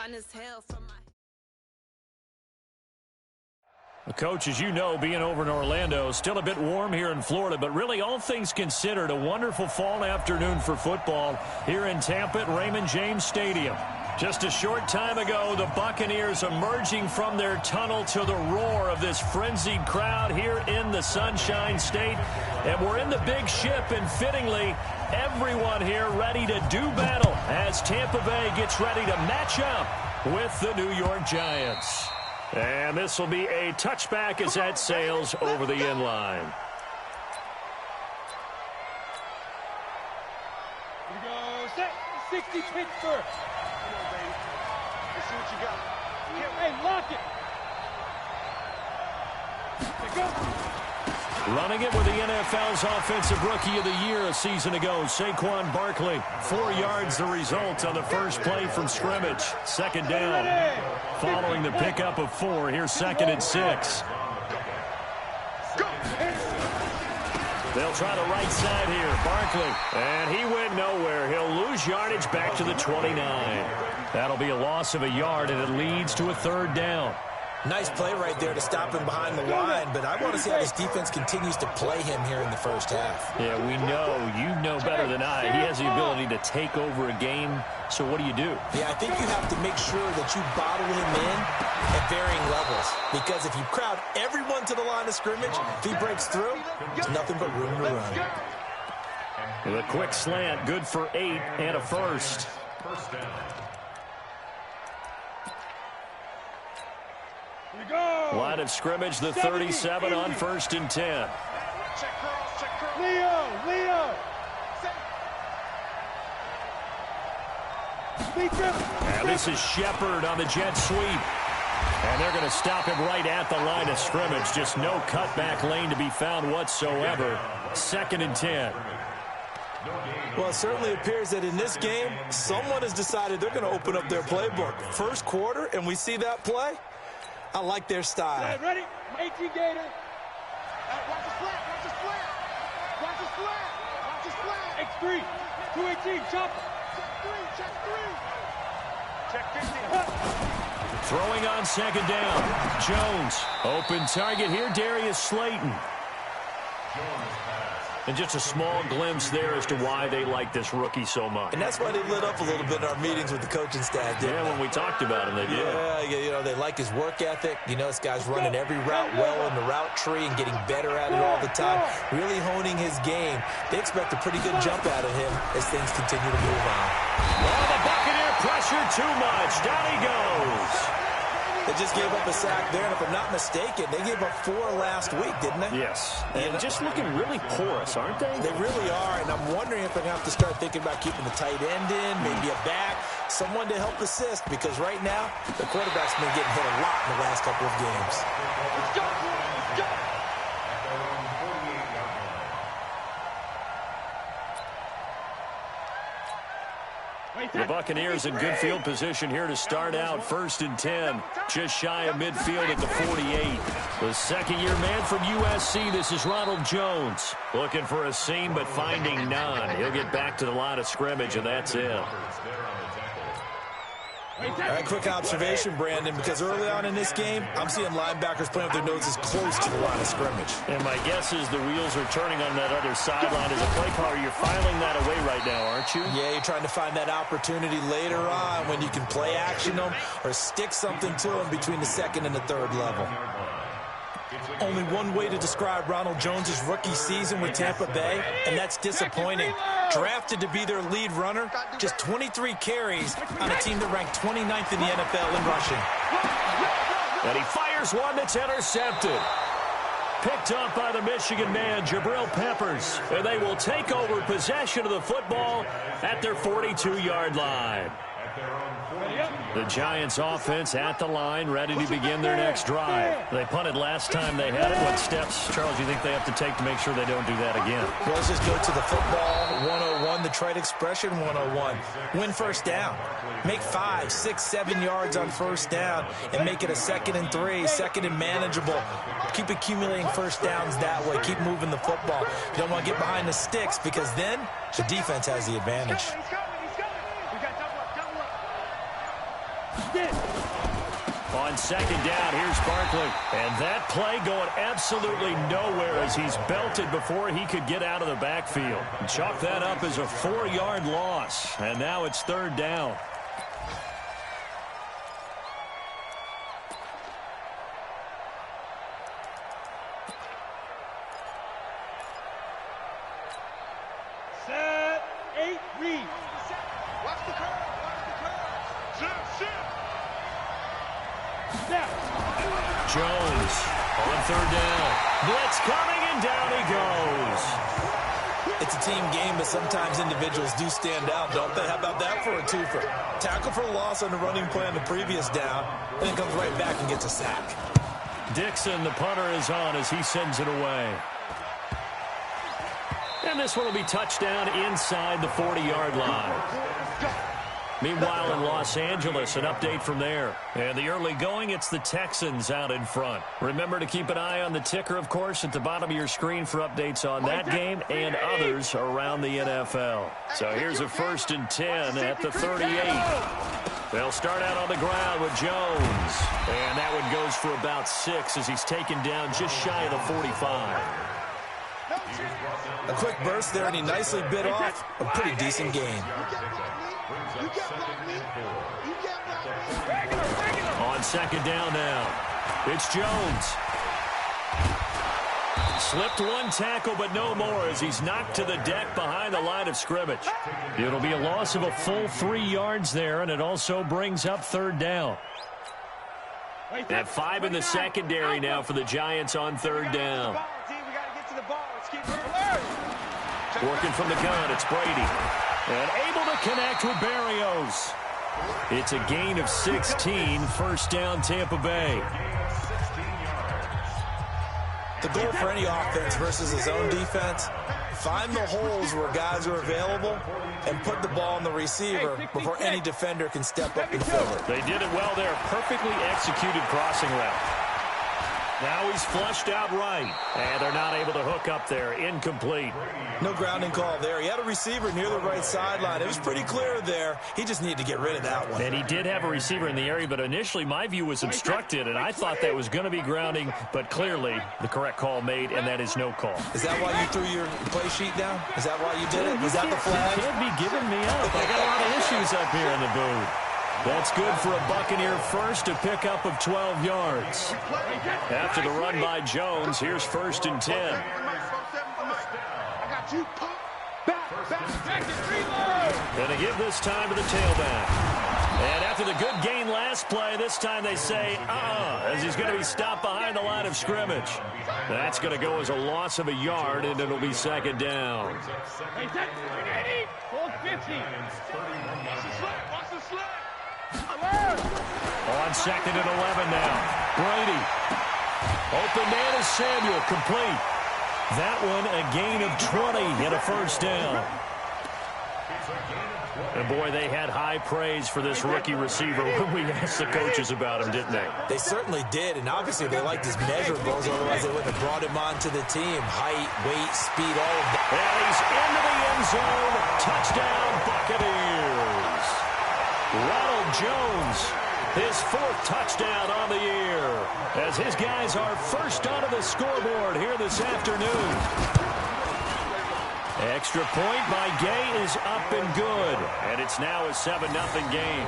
fine as hell from my... Coach, as you know, being over in Orlando, still a bit warm here in Florida, but really all things considered, a wonderful fall afternoon for football here in Tampa at Raymond James Stadium. Just a short time ago, the Buccaneers emerging from their tunnel to the roar of this frenzied crowd here in the Sunshine State. And we're in the big ship, and fittingly, everyone here ready to do battle as Tampa Bay gets ready to match up with the New York Giants. And this will be a touchback as that sails over the end line. Here we go. Set. 60 Pittsburgh. Come on, baby. Let's see what you got. Hey, lock it. Here we go. Running it with the NFL's Offensive Rookie of the Year a season ago, Saquon Barkley. 4 yards the result on the first play from scrimmage. Second down. Following the pickup of 4, here's 2nd and 6. They'll try the right side here. Barkley. And he went nowhere. He'll lose yardage back to the 29. That'll be a loss of a yard, and it leads to a 3rd down. Nice play right there to stop him behind the line, but I want to see how this defense continues to play him here in the first half. Yeah, we know. You know better than I. He has the ability to take over a game, so what do you do? Yeah, I think you have to make sure that you bottle him in at varying levels, because if you crowd everyone to the line of scrimmage, if he breaks through, there's nothing but room to run. With a quick slant, good for 8 and a first. Line of scrimmage, the 37 on 1st and 10. Leo. And this is Shepard on the jet sweep. And they're going to stop him right at the line of scrimmage. Just no cutback lane to be found whatsoever. 2nd and 10. Well, it certainly appears that in this game, someone has decided they're going to open up their playbook. First quarter, and we see that play. I like their style. Right, ready? 18 Gator. Watch the flat. Watch the flat. Watch the flat. Watch the flat. X3. 218. Chopper. Check 3. Check 15. Throwing on 2nd down. Jones. Open target here, Darius Slayton. And just a small glimpse there as to why they like this rookie so much. And that's why they lit up a little bit in our meetings with the coaching staff. Yeah, when we talked about him, they did. Yeah, you know, they like his work ethic. You know, this guy's running every route well in the route tree and getting better at it all the time, really honing his game. They expect a pretty good jump out of him as things continue to move on. Oh, the Buccaneer pressure too much. Down he goes. They just gave up a sack there, and if I'm not mistaken, they gave up 4 last week, didn't they? Yes. And just looking really porous, aren't they? They really are, and I'm wondering if they're going to have to start thinking about keeping the tight end in, maybe a back, someone to help assist, because right now, the quarterback's been getting hit a lot in the last couple of games. Let's go. Let's go. The Buccaneers in good field position here to start out. 1st and 10, just shy of midfield at the 48. The second-year man from USC, this is Ronald Jones. Looking for a seam, but finding none. He'll get back to the line of scrimmage, and that's it. All right, quick observation, Brandon, because early on in this game, I'm seeing linebackers playing with their noses close to the line of scrimmage. And my guess is the wheels are turning on that other sideline as a play caller. You're filing that away right now, aren't you? Yeah, you're trying to find that opportunity later on when you can play action them or stick something to them between the 2nd and the 3rd level. Only one way to describe Ronald Jones' rookie season with Tampa Bay, and that's disappointing. Drafted to be their lead runner, just 23 carries on a team that ranked 29th in the NFL in rushing. And he fires one that's intercepted. Picked up by the Michigan man, Jabril Peppers. And they will take over possession of the football at their 42-yard line. The Giants offense at the line, ready to begin their next drive. They punted last time they had it. What steps, Charles, do you think they have to take to make sure they don't do that again? Well, let's just go to the football 101, the trade expression 101. Win first down. Make 5, 6, 7 yards on first down and make it a 2nd and 3, 2nd and manageable. Keep accumulating first downs that way. Keep moving the football. You don't want to get behind the sticks because then the defense has the advantage. On second down, here's Barkley. And that play going absolutely nowhere as he's belted before he could get out of the backfield. Chalk that up as a 4-yard loss. And now it's third down. Set, 8, read. Watch the curve. Watch the curve. Shit. Snap. Jones on third down. Blitz coming, and down he goes. It's a team game, but sometimes individuals do stand out, don't they? How about that for a twofer? Tackle for a loss on the running play on the previous down, and then comes right back and gets a sack. Dixon, the punter, is on as he sends it away. And this one will be touchdown inside the 40-yard line. Meanwhile, in Los Angeles, an update from there. And the early going, it's the Texans out in front. Remember to keep an eye on the ticker, of course, at the bottom of your screen for updates on that game and others around the NFL. So here's a 1st and 10 at the 38. They'll start out on the ground with Jones. And that one goes for about 6 as he's taken down just shy of the 45. A quick burst there, and he nicely bit off a pretty decent gain. On second down now, it's Jones. Slipped one tackle, but no more as he's knocked to the deck behind the line of scrimmage. It'll be a loss of a full 3 yards there, and it also brings up third down. And 5 in the secondary now for the Giants on third down. Working from the gun, it's Brady. And able to connect with Berrios. It's a gain of 16, first down Tampa Bay. The goal for any offense versus his own defense, find the holes where guys are available and put the ball on the receiver before any defender can step up and fill it. They did it well there. Perfectly executed crossing route. Now he's flushed out right. And they're not able to hook up there. Incomplete. No grounding call there. He had a receiver near the right sideline. It was pretty clear there. He just needed to get rid of that one. And he did have a receiver in the area, but initially my view was obstructed, and I thought that was going to be grounding, but clearly the correct call made, and that is no call. Is that why you threw your play sheet down? Is that why you did it? Was that the flag? You can't be giving me up. I got a lot of issues up here in the booth. That's good for a Buccaneer first, a pickup of 12 yards. After the run by Jones, here's 1st and 10. Going to give this time to the tailback. And after the good gain last play, this time they say, as he's going to be stopped behind the line of scrimmage. That's going to go as a loss of a yard, and it'll be second down. On second and 11 now. Brady. Open man is Samuel, complete. That one a gain of 20 and a first down. And boy, they had high praise for this rookie receiver when we asked the coaches about him, didn't they? They certainly did, and obviously they liked his measurables, otherwise they wouldn't have brought him onto the team. Height, weight, speed, all of that. And he's into the end zone. Touchdown, Buccaneers. Ronald Jones, his 4th touchdown on the year, as his guys are first onto the scoreboard here this afternoon. Extra point by Gay is up and good, and it's now a 7-0 game.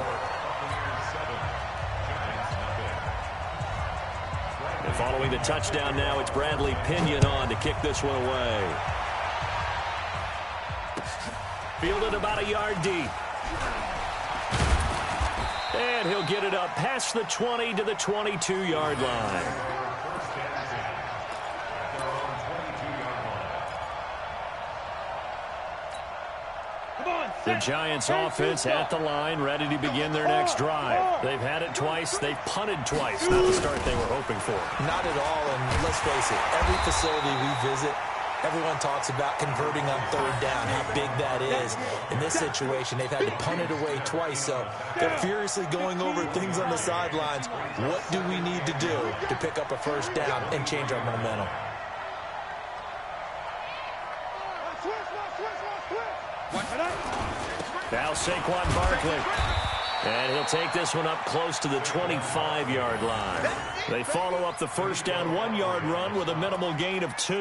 And following the touchdown now, it's Bradley Pinion on to kick this one away. Fielded about a yard deep. And he'll get it up past the 20 to the 22-yard line. The Giants offense at the line, ready to begin their next drive. They've had it twice. They've punted twice. Not the start they were hoping for. Not at all, and let's face it, every facility we visit, everyone talks about converting on third down, how big that is. In this situation, they've had to punt it away twice, so they're furiously going over things on the sidelines. What do we need to do to pick up a first down and change our momentum? Now Saquon Barkley. And he'll take this one up close to the 25-yard line. They follow up the first down 1-yard run with a minimal gain of 2.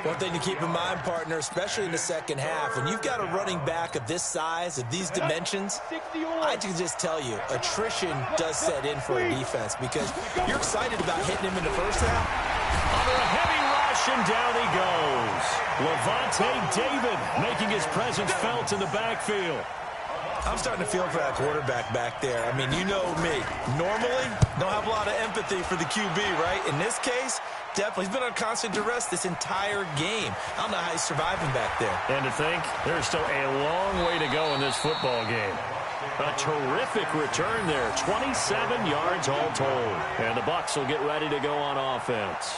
One thing to keep in mind, partner, especially in the second half, when you've got a running back of this size, of these dimensions, I can just tell you, attrition does set in for a defense because you're excited about hitting him in the first half. Under a heavy rush, and down he goes. Levante David making his presence felt in the backfield. I'm starting to feel for that quarterback back there. I mean, you know me. Normally, don't have a lot of empathy for the QB, right? In this case, definitely. He's been on constant duress this entire game. I don't know how he's surviving back there. And to think, there's still a long way to go in this football game. A terrific return there. 27 yards all told. And the Bucs will get ready to go on offense.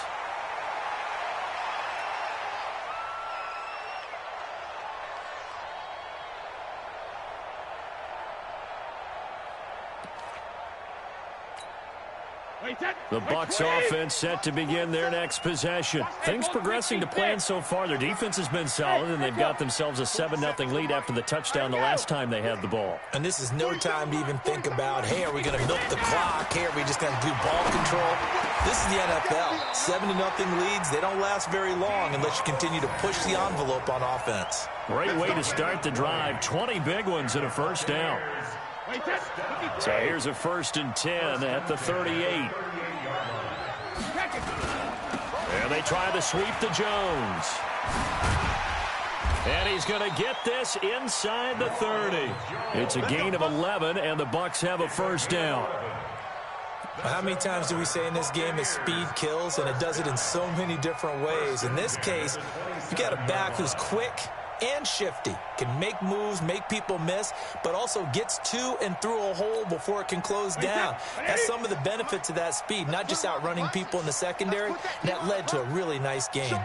The Bucs offense set to begin their next possession. Things progressing to plan so far. Their defense has been solid, and they've got themselves a 7-0 lead after the touchdown the last time they had the ball. And this is no time to even think about, hey, are we going to milk the clock? Hey, are we just going to do ball control? This is the NFL. 7-0 leads, they don't last very long unless you continue to push the envelope on offense. Great way to start the drive. 20 big ones and a first down. So here's a 1st and 10 at the 38. And they try to sweep to Jones. And he's going to get this inside the 30. It's a gain of 11, and the Bucs have a first down. How many times do we say in this game that speed kills, and it does it in so many different ways? In this case, you got a back who's quick and shifty, can make moves, make people miss, but also gets to and through a hole before it can close down. That's some of the benefits of that speed, not just outrunning people in the secondary. That led to a really nice game.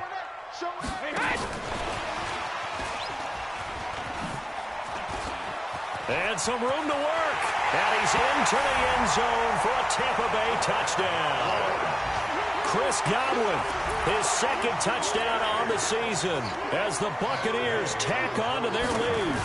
And some room to work. And he's into the end zone for a Tampa Bay touchdown. Chris Godwin, his second touchdown on the season as the Buccaneers tack on to their lead.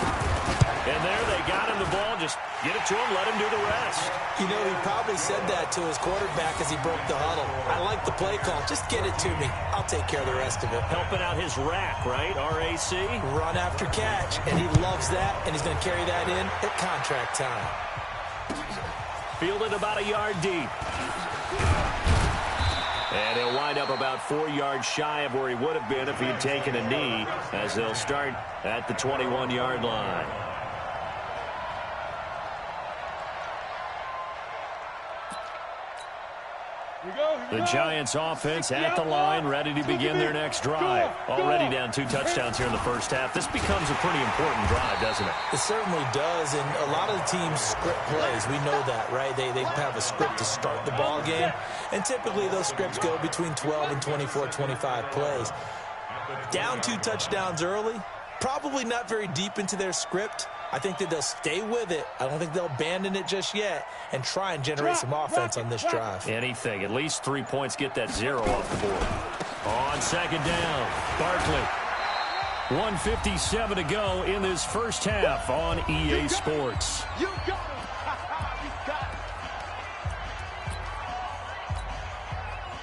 And there they got him the ball. Just get it to him, let him do the rest. You know, he probably said that to his quarterback as he broke the huddle. I like the play call. Just get it to me. I'll take care of the rest of it. Helping out his rack, right? RAC? Run after catch. And he loves that, and he's going to carry that in at contract time. Fielded about a yard deep. And he'll wind up about 4 yards shy of where he would have been if he had taken a knee, as they'll start at the 21-yard line. The Giants offense at the line, ready to begin their next drive. Already down 2 touchdowns here in the first half. This becomes a pretty important drive, doesn't it? It certainly does, and a lot of the teams script plays. We know that, right? They have a script to start the ball game, and typically those scripts go between 12 and 24, 25 plays. Down 2 touchdowns early, probably not very deep into their script. I think that they'll stay with it. I don't think they'll abandon it just yet and try and generate some offense on this drive. Anything. At least 3 points get that 0 off the board. On second down, Barkley. 1:57 to go in this first half on EA Sports. You got it. You got it.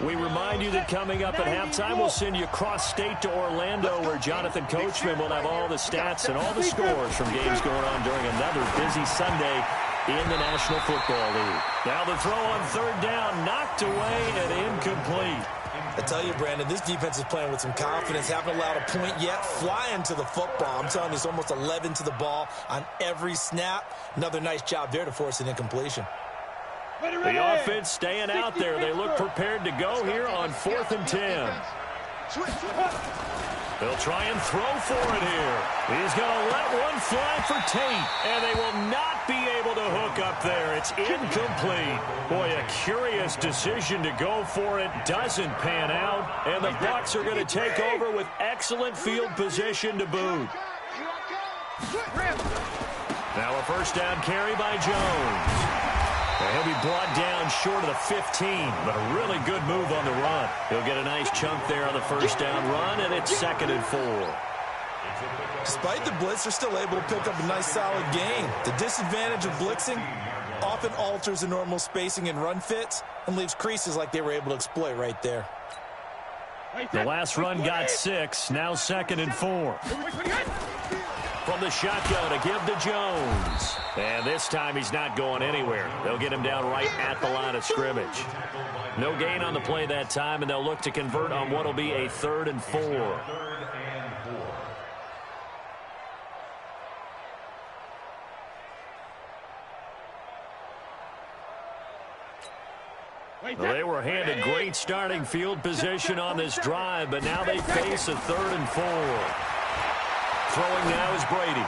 We remind you that coming up at halftime, we'll send you cross-state to Orlando, where Jonathan Coachman will have all the stats and all the scores from games going on during another busy Sunday in the National Football League. Now the throw on third down, knocked away and incomplete. I tell you, Brandon, this defense is playing with some confidence. Haven't allowed a point yet. Flying to the football. I'm telling you, it's almost 11 to the ball on every snap. Another nice job there to force an incompletion. The offense staying out there. They look prepared to go here on 4th and 10. They'll try and throw for it here. He's going to let one fly for Tate, and they will not be able to hook up there. It's incomplete. Boy, a curious decision to go for it. Doesn't pan out, and the Bucs are going to take over with excellent field position to boot. Now a first down carry by Jones. He'll be brought down short of the 15, but a really good move on the run. He'll get a nice chunk there on the first down run, and it's 2nd and 4. Despite the blitz, they're still able to pick up a nice, solid gain. The disadvantage of blitzing often alters the normal spacing and run fits and leaves creases like they were able to exploit right there. The last run got 6, now 2nd and 4. From the shotgun, a give to Jones. And this time he's not going anywhere. They'll get him down right at the line of scrimmage. No gain on the play that time, and they'll look to convert on what will be a 3rd and 4. Well, they were handed great starting field position on this drive, but now they face a 3rd and 4. Throwing now is Brady.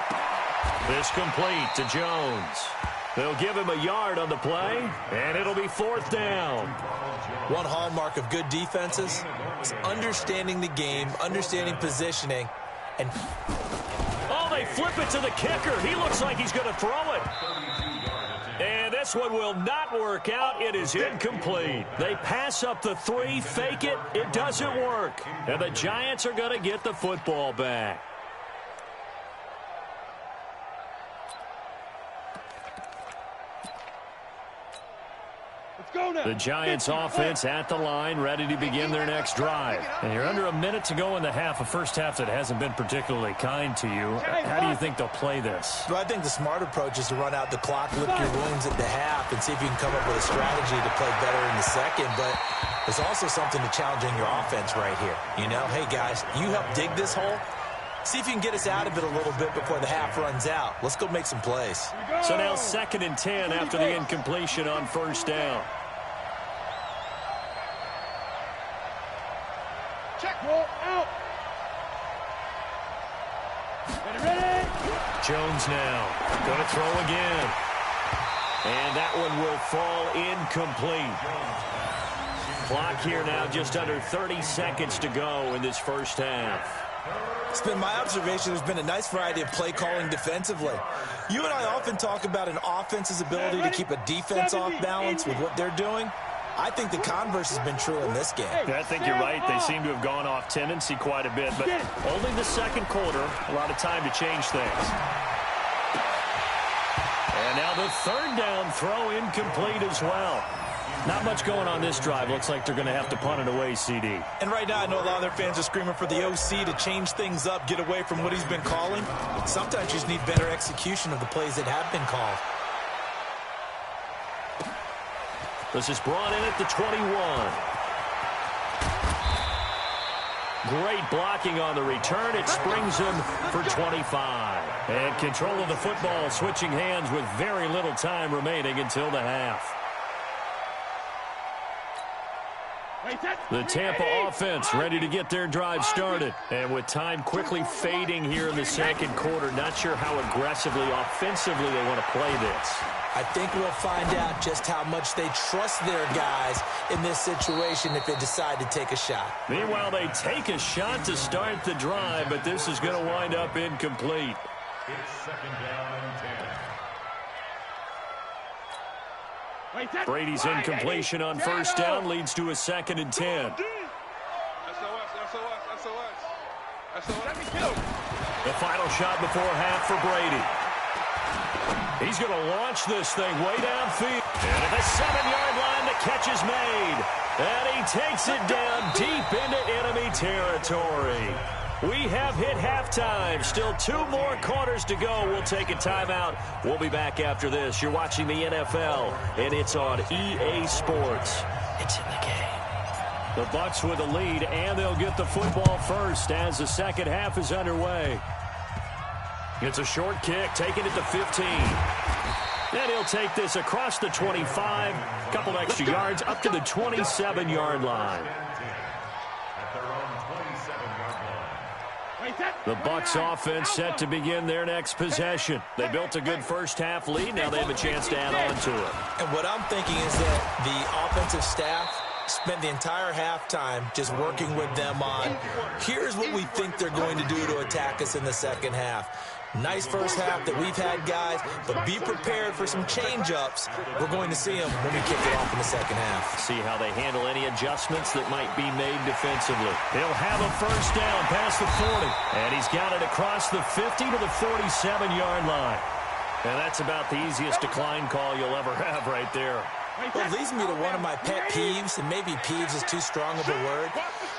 This complete to Jones. They'll give him a yard on the play, and it'll be 4th down. One hallmark of good defenses is understanding the game, understanding positioning, and... Oh, they flip it to the kicker. He looks like he's going to throw it. And this one will not work out. It is incomplete. They pass up the 3, fake it. It doesn't work. And the Giants are going to get the football back. The Giants offense at the line, ready to begin their next drive. And you're under a minute to go in the half, a first half that hasn't been particularly kind to you. How do you think they'll play this? Well, I think the smart approach is to run out the clock, lick your wounds at the half, and see if you can come up with a strategy to play better in the second. But there's also something to challenging your offense right here. You know, hey, guys, you help dig this hole. See if you can get us out of it a little bit before the half runs out. Let's go make some plays. So now 2nd and 10 after the incompletion on 1st down. Check roll out. Ready. Jones now going to throw again. And that one will fall incomplete. Clock here now just under 30 seconds to go in this first half. It's been my observation there's been a nice variety of play calling defensively. You and I often talk about an offense's ability to keep a defense off balance with what they're doing. I think the converse has been true in this game. Yeah, I think you're right. They seem to have gone off tendency quite a bit, but only the second quarter, a lot of time to change things. And now the 3rd down throw incomplete as well. Not much going on this drive. Looks like they're going to have to punt it away, CD. And right now, I know a lot of their fans are screaming for the OC to change things up, get away from what he's been calling. But sometimes you just need better execution of the plays that have been called. This is brought in at the 21. Great blocking on the return. It springs him for 25. And control of the football, switching hands with very little time remaining until the half. The Tampa offense ready to get their drive started. And with time quickly fading here in the second quarter, not sure how aggressively, offensively they want to play this. I think we'll find out just how much they trust their guys in this situation if they decide to take a shot. Meanwhile, they take a shot to start the drive, but this is going to wind up incomplete. It's 2nd down and 10. Brady's incompletion on 1st down leads to a 2nd and 10. The final shot before half for Brady. He's going to launch this thing way downfield. And at the 7-yard line, the catch is made. And he takes it down deep into enemy territory. We have hit halftime. Still 2 more quarters to go. We'll take a timeout. We'll be back after this. You're watching the NFL, and it's on EA Sports. It's in the game. The Bucs with a lead, and they'll get the football first as the second half is underway. It's a short kick, taking it to 15. And he'll take this across the 25, a couple extra yards, up to the 27-yard line. The Bucs offense set to begin their next possession. They built a good first half lead. Now they have a chance to add on to it. And what I'm thinking is that the offensive staff spent the entire halftime just working with them on, here's what we think they're going to do to attack us in the second half. Nice first half that we've had, guys, but be prepared for some change-ups. We're going to see them when we kick it off in the second half. See how they handle any adjustments that might be made defensively. He'll have a first down past the 40, and he's got it across the 50 to the 47-yard line. And that's about the easiest decline call you'll ever have right there. Well, it leads me to one of my pet peeves, and maybe peeves is too strong of a word,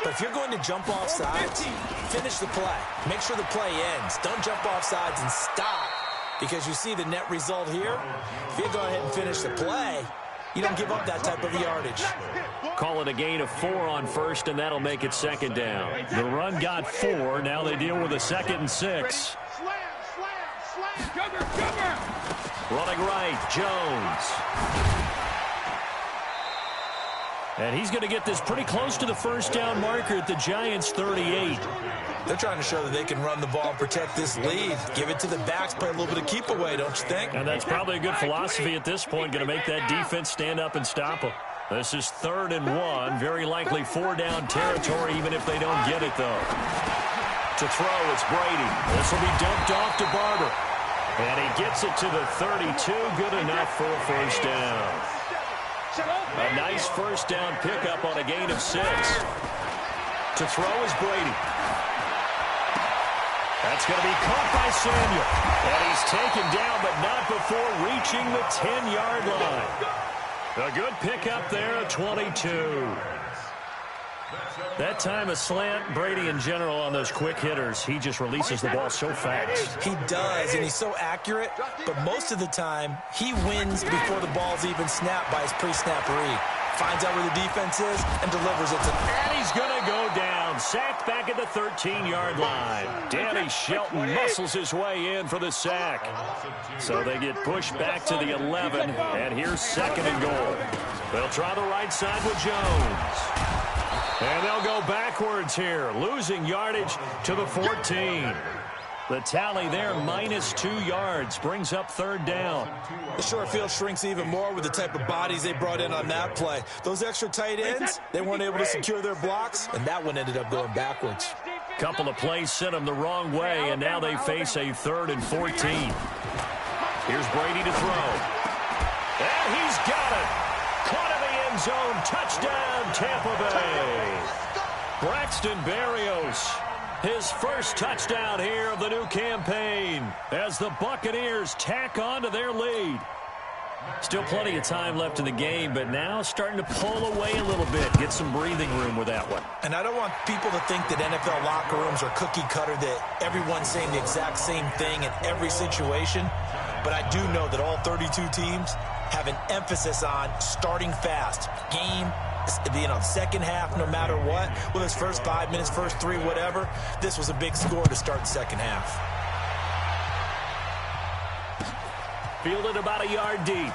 but if you're going to jump off sides, finish the play. Make sure the play ends. Don't jump off sides and stop, because you see the net result here. If you go ahead and finish the play, you don't give up that type of yardage. Call it a gain of 4 on first, and that'll make it second down. The run got 4. Now they deal with a 2nd and 6. Running right, Jones. And he's going to get this pretty close to the first down marker at the Giants' 38. They're trying to show that they can run the ball and protect this lead. Give it to the backs, play a little bit of keep away, don't you think? And that's probably a good philosophy at this point, going to make that defense stand up and stop them. This is 3rd and 1, very likely 4-down territory, even if they don't get it, though. To throw, it's Brady. This will be dumped off to Barber. And he gets it to the 32, good enough for a first down. A nice first down pickup on a gain of 6. To throw is Brady. That's going to be caught by Samuel. And he's taken down, but not before reaching the 10-yard line. A good pickup there, 22. That time a slant, Brady in general on those quick hitters, he just releases the ball so fast. He does, and he's so accurate, but most of the time, he wins before the ball's even snapped by his pre-snap read. Finds out where the defense is and delivers it to them. And he's going to go down, sacked back at the 13-yard line. Danny Shelton muscles his way in for the sack. So they get pushed back to the 11, and here's 2nd and goal. They'll try the right side with Jones. And they'll go backwards here, losing yardage to the 14. The tally there, minus 2 yards, brings up 3rd down. The short field shrinks even more with the type of bodies they brought in on that play. Those extra tight ends, they weren't able to secure their blocks, and that one ended up going backwards. Couple of plays sent them the wrong way, and now they face a 3rd and 14. Here's Brady to throw. And he's got it. Caught in the end zone. Touchdown, Tampa Bay. Braxton Berrios, his first touchdown here of the new campaign as the Buccaneers tack on to their lead. Still plenty of time left in the game, but now starting to pull away a little bit. Get some breathing room with that one. And I don't want people to think that NFL locker rooms are cookie cutter, that everyone's saying the exact same thing in every situation. But I do know that all 32 teams have an emphasis on starting fast. Game, second half, no matter what. Whether it's first 5 minutes, first 3, whatever. This was a big score to start the second half. Fielded about a yard deep.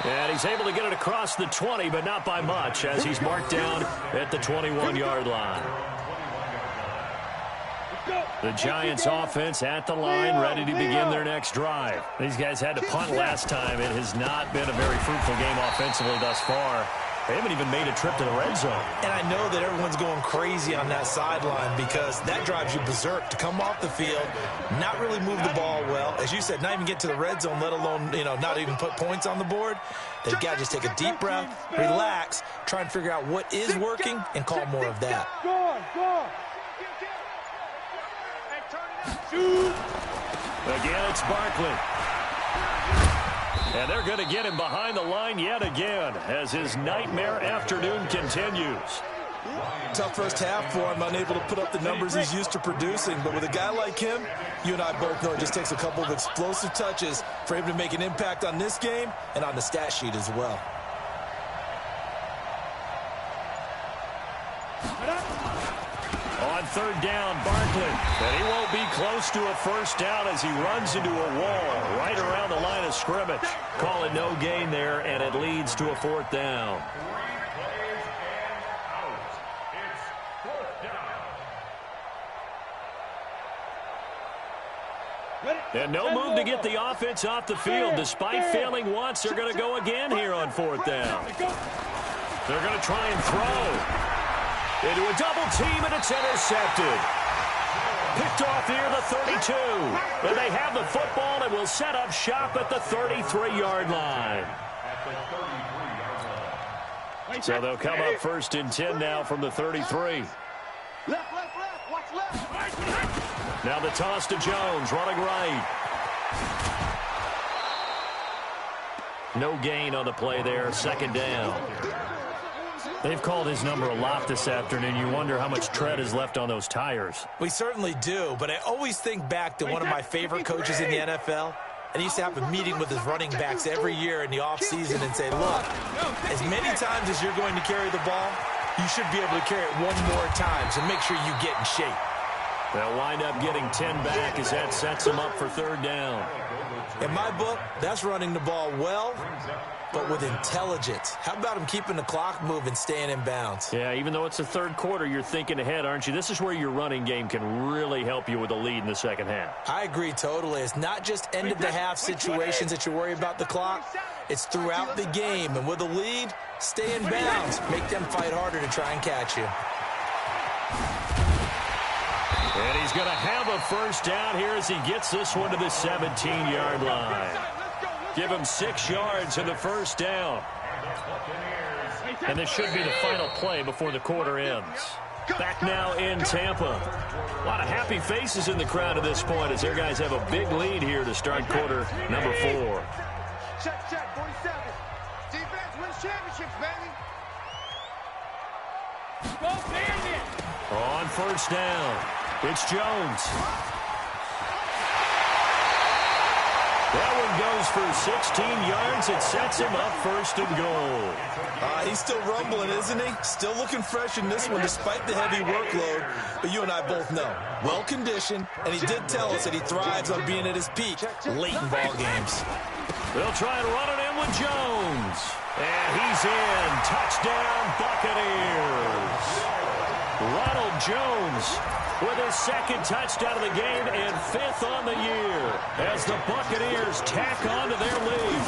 And he's able to get it across the 20, but not by much, as he's marked down at the 21-yard line. The Giants offense at the line, ready to begin their next drive. These guys had to punt last time. It has not been a very fruitful game offensively thus far. They haven't even made a trip to the red zone. And I know that everyone's going crazy on that sideline because that drives you berserk to come off the field, not really move the ball well. As you said, not even get to the red zone, let alone, not even put points on the board. They've got to just take a deep breath, relax, try and figure out what is working, and call more of that. Again, it's Barkley. And they're going to get him behind the line yet again as his nightmare afternoon continues. Tough first half for him, unable to put up the numbers he's used to producing. But with a guy like him, you and I both know it just takes a couple of explosive touches for him to make an impact on this game and on the stat sheet as well. On 3rd down, Barkley. And he won't be close to a first down as he runs into a wall right around the line of scrimmage. Call it no gain there, and it leads to a 4th down. And no move to get the offense off the field. Despite failing once, they're going to go again here on 4th down. They're going to try and throw. Into a double team, and it's intercepted. Picked off near the 32. And they have the football and will set up shop at the 33-yard line. So they'll come up 1st and 10 now from the 33. Left, watch left. Now the toss to Jones, running right. No gain on the play there, 2nd down. They've called his number a lot this afternoon. You wonder how much tread is left on those tires. We certainly do, but I always think back to one of my favorite coaches in the NFL. And he used to have a meeting with his running backs every year in the offseason and say, look, as many times as you're going to carry the ball, you should be able to carry it one more time, so make sure you get in shape. They'll wind up getting 10 back as that sets them up for 3rd down. In my book, that's running the ball well, but with intelligence. How about him keeping the clock moving, staying in bounds? Yeah, even though it's the 3rd quarter, you're thinking ahead, aren't you? This is where your running game can really help you with a lead in the 2nd half. I agree totally. It's not just end-of-the-half situations that you worry about the clock. It's throughout the game. And with a lead, stay in bounds. Make them fight harder to try and catch you. And he's going to have a 1st down here as he gets this one to the 17-yard line. Give him 6 yards in the 1st down. And this should be the final play before the quarter ends. Back now in Tampa. A lot of happy faces in the crowd at this point as their guys have a big lead here to start quarter number 4. Check, 47. Defense wins championships, baby. Go, Bandit. On 1st down, it's Jones. That one goes for 16 yards. It sets him up 1st and goal. He's still rumbling, isn't he? Still looking fresh in this one despite the heavy workload. But you and I both know, well-conditioned, and he did tell us that he thrives on being at his peak late in ball games. They'll try and run it in with Jones. And he's in. Touchdown, Buccaneers. Ronald Jones with his 2nd touchdown of the game and 5th on the year as the Buccaneers tack on to their lead.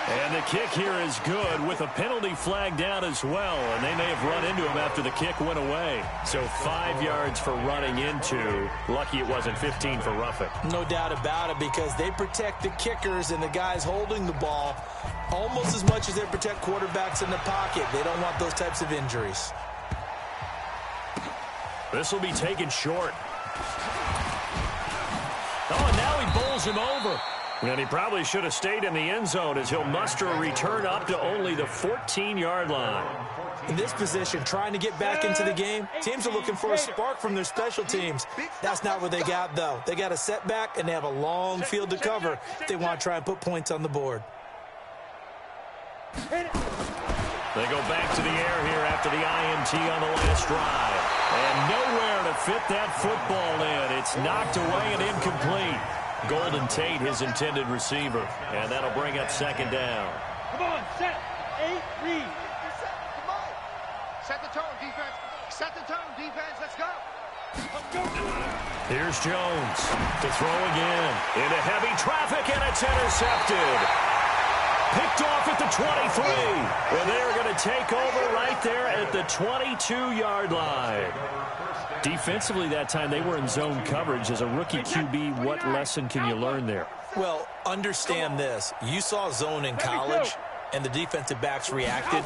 And the kick here is good with a penalty flag down as well, and they may have run into him after the kick went away. So 5 yards for running into. Lucky it wasn't 15 for roughing. No doubt about it, because they protect the kickers and the guys holding the ball almost as much as they protect quarterbacks in the pocket. They don't want those types of injuries. This will be taken short. Oh, and now he bowls him over. And he probably should have stayed in the end zone as he'll muster a return up to only the 14-yard line. In this position, trying to get back into the game, teams are looking for a spark from their special teams. That's not what they got, though. They got a setback, and they have a long field to cover if they want to try and put points on the board. They go back to the air here after the INT on the last drive. And nowhere to fit that football in. It's knocked away and incomplete. Golden Tate, his intended receiver. And that'll bring up 2nd down. Come on, set. 8, read. Set the tone, defense. Set the tone, defense. Let's go. Here's Jones to throw again. Into heavy traffic, and it's intercepted. Picked off at the 23. And they're going to take over right there at the 22-yard line. Defensively that time, they were in zone coverage. As a rookie QB, what lesson can you learn there? Well, understand this. You saw zone in college, and the defensive backs reacted,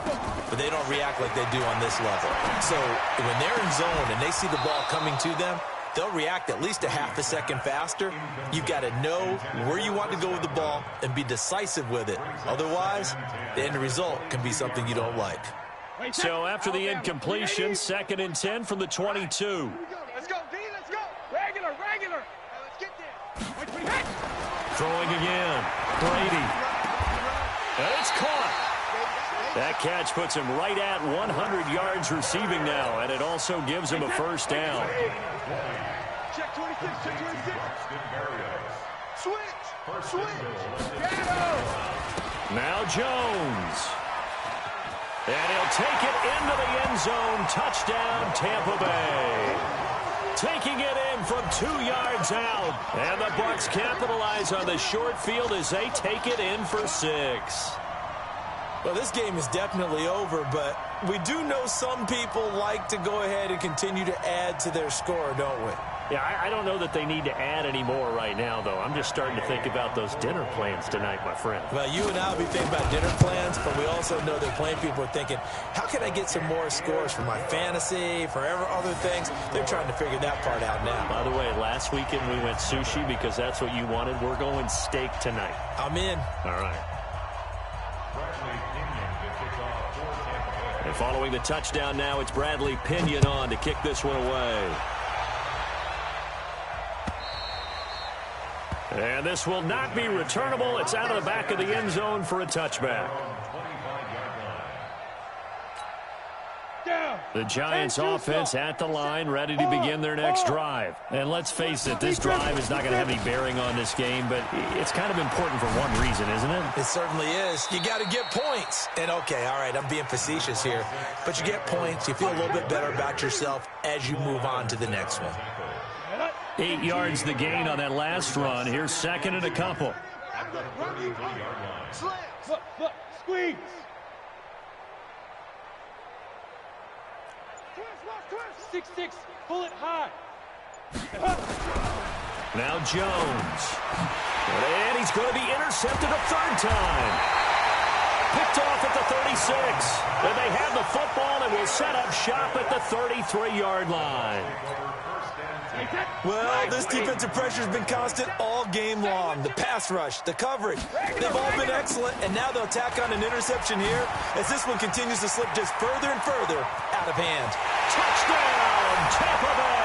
but they don't react like they do on this level. So when they're in zone and they see the ball coming to them, they'll react at least a half a second faster. You've got to know where you want to go with the ball and be decisive with it. Otherwise, the end result can be something you don't like. So after the incompletion, 2nd and 10 from the 22. Let's go, D. Let's go. Regular. Let's get there. Throwing again. Brady. And it's caught. That catch puts him right at 100 yards receiving now, and it also gives him a 1st down. Check 26. Switch. Now Jones. And he'll take it into the end zone. Touchdown, Tampa Bay. Taking it in from 2 yards out. And the Bucs capitalize on the short field as they take it in for 6. Well, this game is definitely over, but we do know some people like to go ahead and continue to add to their score, don't we? Yeah, I don't know that they need to add any more right now, though. I'm just starting to think about those dinner plans tonight, my friend. Well, you and I will be thinking about dinner plans, but we also know that playing people are thinking, how can I get some more scores for my fantasy, for other things? They're trying to figure that part out now. By the way, last weekend we went sushi because that's what you wanted. We're going steak tonight. I'm in. All right. And following the touchdown now, it's Bradley Pinion on to kick this one away. And this will not be returnable. It's out of the back of the end zone for a touchback. The Giants offense at the line, ready to begin their next drive. And let's face it, this drive is not going to have any bearing on this game, but it's kind of important for one reason, isn't it? It certainly is. You got to get points. And, okay, all right, I'm being facetious here, but you get points. You feel a little bit better about yourself as you move on to the next one. 8 yards the gain on that last run. Here's second and a couple. Squeeze. Twist. 6-6. Pull it high. Now Jones. And he's going to be intercepted a third time. Picked off at the 36. And they have the football and will set up shop at the 33-yard line. Well, this defensive pressure has been constant all game long. The pass rush, the coverage, they've all been excellent, and now they'll tack on an interception here as this one continues to slip just further and further out of hand. Touchdown, Tampa Bay!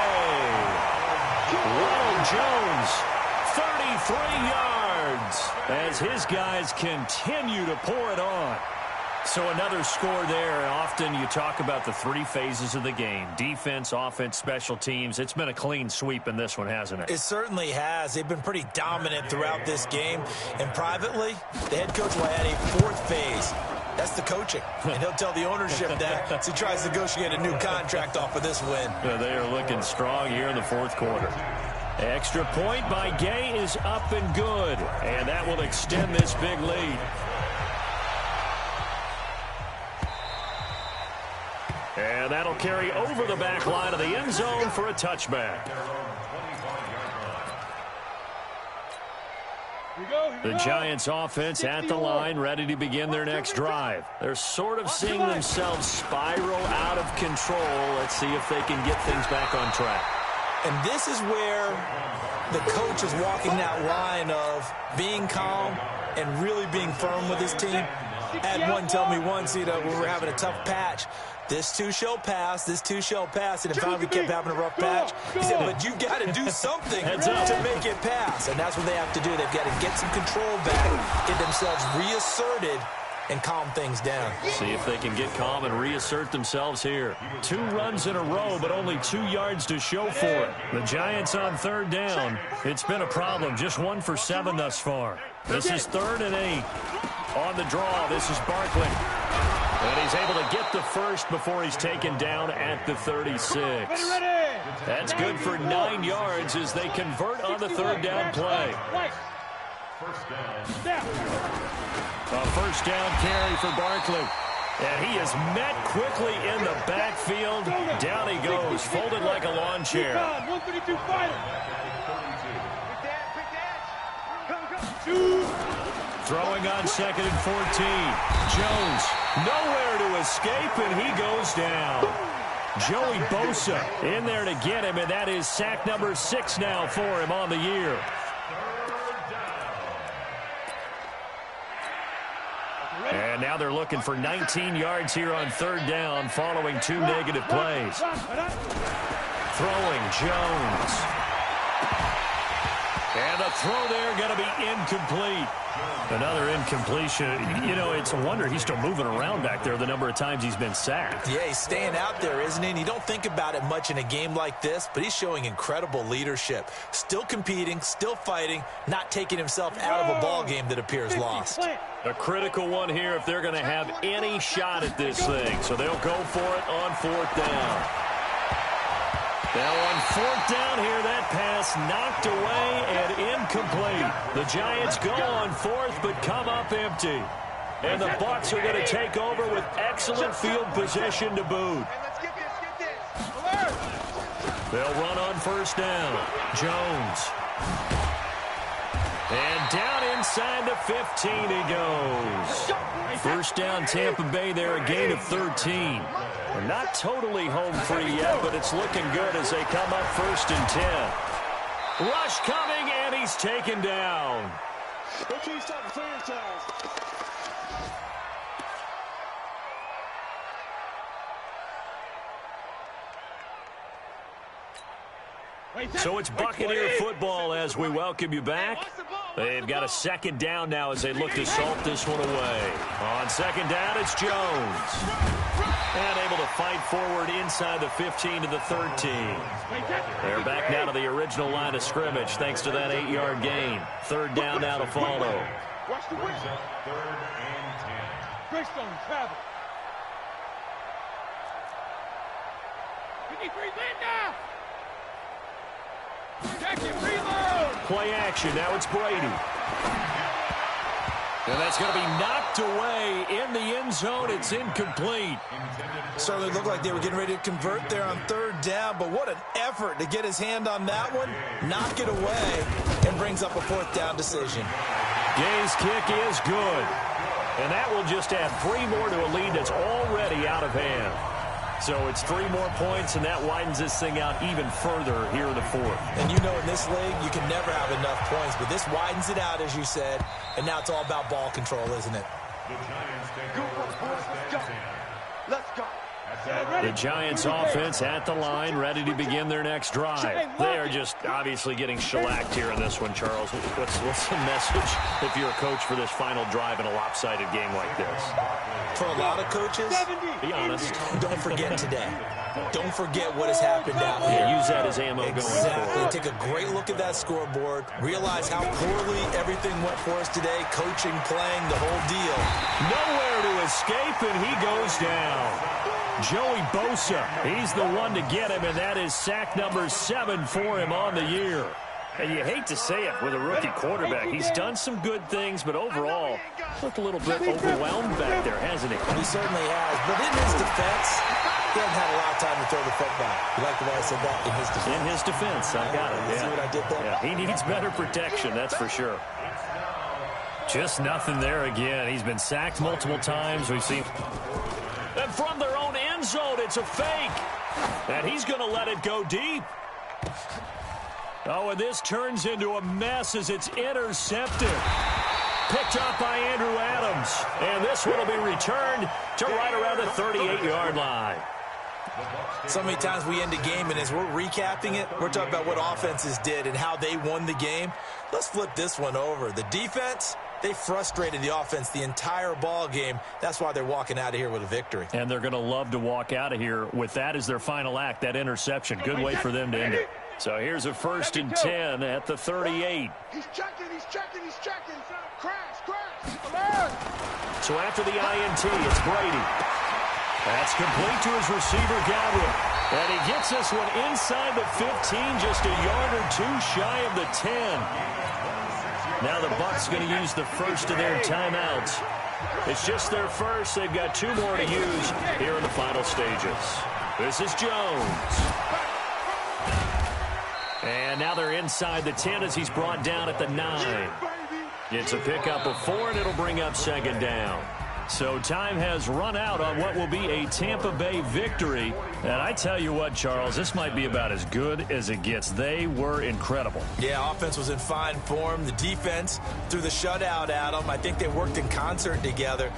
Ronald Jones, 33 yards, as his guys continue to pour it on. So another score there. Often you talk about the three phases of the game. Defense, offense, special teams. It's been a clean sweep in this one, hasn't it? It certainly has. They've been pretty dominant throughout this game. And privately, the head coach will add a fourth phase. That's the coaching. And he'll tell the ownership that as he tries to negotiate a new contract off of this win. Yeah, they are looking strong here in the fourth quarter. Extra point by Gay is up and good. And that will extend this big lead. And that'll carry over the back line of the end zone for a touchback. The Giants offense at the line, ready to begin their next drive. They're sort of seeing themselves spiral out of control. Let's see if they can get things back on track. And this is where the coach is walking that line of being calm and really being firm with his team. I had one tell me once, when we were having a tough patch, this too shall pass, this too shall pass. And if finally we kept having a rough patch, he said, but you got to do something to make it pass. And that's what they have to do. They've got to get some control back, get themselves reasserted, and calm things down. See if they can get calm and reassert themselves here. 2 runs in a row, but only 2 yards to show for it. The Giants on third down. It's been a problem. Just 1 for 7 thus far. This is 3rd and 8. On the draw, this is Barkley. And he's able to get the first before he's taken down at the 36. That's good for 9 yards as they convert on the third down play. A first down carry for Barkley. And he is met quickly in the backfield. Down he goes, folded like a lawn chair. 132 fighter. Throwing on 2nd and 14. Jones nowhere to escape, and he goes down. Joey Bosa in there to get him, and that is sack number 6 now for him on the year. And now they're looking for 19 yards here on third down following 2 negative plays. Throwing Jones. And the throw there going to be incomplete. Another incompletion. You know, it's a wonder he's still moving around back there the number of times he's been sacked. Yeah, he's staying out there, isn't he? And you don't think about it much in a game like this, but he's showing incredible leadership. Still competing, still fighting, not taking himself out of a ball game that appears lost. A critical one here if they're going to have any shot at this thing. So they'll go for it on 4th down. Now on 4th down here, that pass knocked away and incomplete. The Giants go on 4th but come up empty. And the Bucs are going to take over with excellent field position to boot. They'll run on first down. Jones. And down inside the 15 he goes. First down Tampa Bay there, a gain of 13. They're not totally home free yet, but it's looking good as they come up first and 10. Rush coming, and he's taken down. So it's Buccaneer football as we welcome you back. They've got a second down now as they look to salt this one away. On second down, it's Jones. And able to fight forward inside the 15 to the 13. They're back now to the original line of scrimmage thanks to that 8-yard gain. Third down now to follow. Watch the win. Third and 10. Greystone travel. We need three men now. Play action. Now it's Brady. And that's going to be knocked away in the end zone. It's incomplete. Certainly looked like they were getting ready to convert there on third down, but what an effort to get his hand on that one, knock it away, and brings up a fourth down decision. Gay's kick is good. And that will just add 3 more to a lead that's already out of hand. So it's 3 more points, and that widens this thing out even further here in the fourth. And you know in this league, you can never have enough points, but this widens it out, as you said, and now it's all about ball control, isn't it? Let's go. The Giants offense at the line, ready to begin their next drive. They are just obviously getting shellacked here in this one, Charles. What's the message if you're a coach for this final drive in a lopsided game like this? For a lot of coaches, be honest. Don't forget today. Don't forget what has happened out here. Yeah, use that as ammo going forward. Take a great look at that scoreboard. Realize how poorly everything went for us today. Coaching, playing, the whole deal. Nowhere to escape, and he goes down. Joey Bosa, he's the one to get him, and that is sack number 7 for him on the year. And you hate to say it with a rookie quarterback. He's done some good things, but overall, looked a little bit overwhelmed back there, hasn't he? He certainly has. But in his defense, he hasn't had a lot of time to throw the football. You like the way I said that? In his defense. In his defense, I got it. Yeah. See what I did there? Yeah, he needs better protection, that's for sure. Just nothing there again. He's been sacked multiple times. We've seen... And from their own end zone, it's a fake. And he's going to let it go deep. Oh, and this turns into a mess as it's intercepted. Picked up by Andrew Adams. And this one will be returned to right around the 38-yard line. So many times we end a game, and as we're recapping it, we're talking about what offenses did and how they won the game. Let's flip this one over. The defense, they frustrated the offense the entire ball game. That's why they're walking out of here with a victory. And they're going to love to walk out of here with that as their final act, that interception. Good way for them to end it. So here's a first and 10 at the 38. He's checking. Crash. So after the INT, it's Brady. That's complete to his receiver, Godwin. And he gets this one inside the 15, just a yard or 2 shy of the 10. Now the Bucs going to use the first of their timeouts. It's just their first. They've got 2 more to use here in the final stages. This is Jones. And now they're inside the 10 as he's brought down at the 9. It's a pickup of 4, and it'll bring up second down. So time has run out on what will be a Tampa Bay victory. And I tell you what, Charles, this might be about as good as it gets. They were incredible. Yeah, offense was in fine form. The defense threw the shutout at them. I think they worked in concert together.